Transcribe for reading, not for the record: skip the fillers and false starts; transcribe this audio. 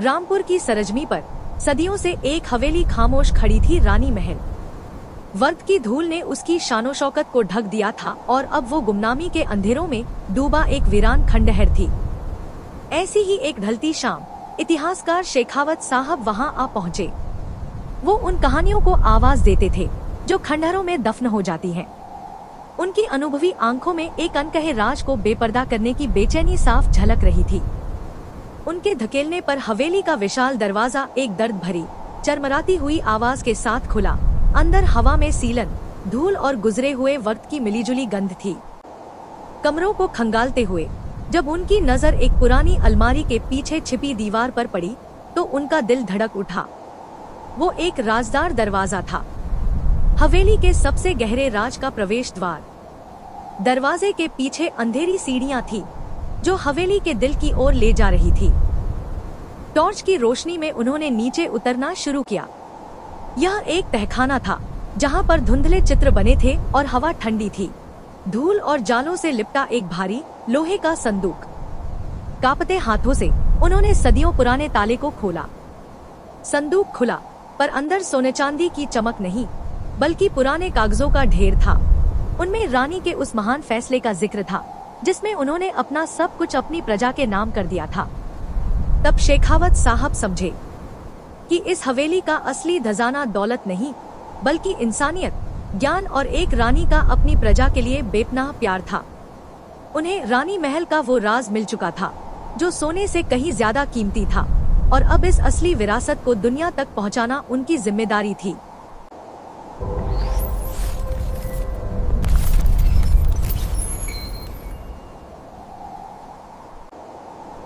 रामपुर की सरजमी पर सदियों से एक हवेली खामोश खड़ी थी, रानी महल। वक्त की धूल ने उसकी शानो शौकत को ढक दिया था और अब वो गुमनामी के अंधेरों में डूबा एक वीरान खंडहर थी। ऐसी ही एक ढलती शाम इतिहासकार शेखावत साहब वहां आ पहुँचे। वो उन कहानियों को आवाज देते थे जो खंडहरों में दफन हो जाती हैं। उनकी अनुभवी आंखों में एक अनकहे राज को बेपर्दा करने की बेचैनी साफ झलक रही थी। उनके धकेलने पर हवेली का विशाल दरवाजा एक दर्द भरी चरमराती हुई आवाज के साथ खुला। अंदर हवा में सीलन, धूल और गुजरे हुए वक्त की मिलीजुली गंध थी। कमरों को खंगालते हुए जब उनकी नजर एक पुरानी अलमारी के पीछे छिपी दीवार पर पड़ी तो उनका दिल धड़क उठा। वो एक राजदार दरवाजा था, हवेली के सबसे गहरे राज का प्रवेश द्वार। दरवाजे के पीछे अंधेरी सीढ़ियां थी जो हवेली के दिल की ओर ले जा रही थी। टॉर्च की रोशनी में उन्होंने नीचे उतरना शुरू किया। यह एक तहखाना था जहां पर धुंधले चित्र बने थे और हवा ठंडी थी। धूल और जालों से लिपटा एक भारी लोहे का संदूक। कांपते हाथों से उन्होंने सदियों पुराने ताले को खोला। संदूक खुला, पर अंदर सोने चांदी की चमक नहीं बल्कि पुराने कागजों का ढेर था। उनमें रानी के उस महान फैसले का जिक्र था जिसमें उन्होंने अपना सब कुछ अपनी प्रजा के नाम कर दिया था। तब शेखावत साहब समझे कि इस हवेली का असली खजाना दौलत नहीं बल्कि इंसानियत, ज्ञान और एक रानी का अपनी प्रजा के लिए बेपनाह प्यार था। उन्हें रानी महल का वो राज मिल चुका था जो सोने से कहीं ज्यादा कीमती था और अब इस असली विरासत को दुनिया तक पहुंचाना उनकी जिम्मेदारी थी।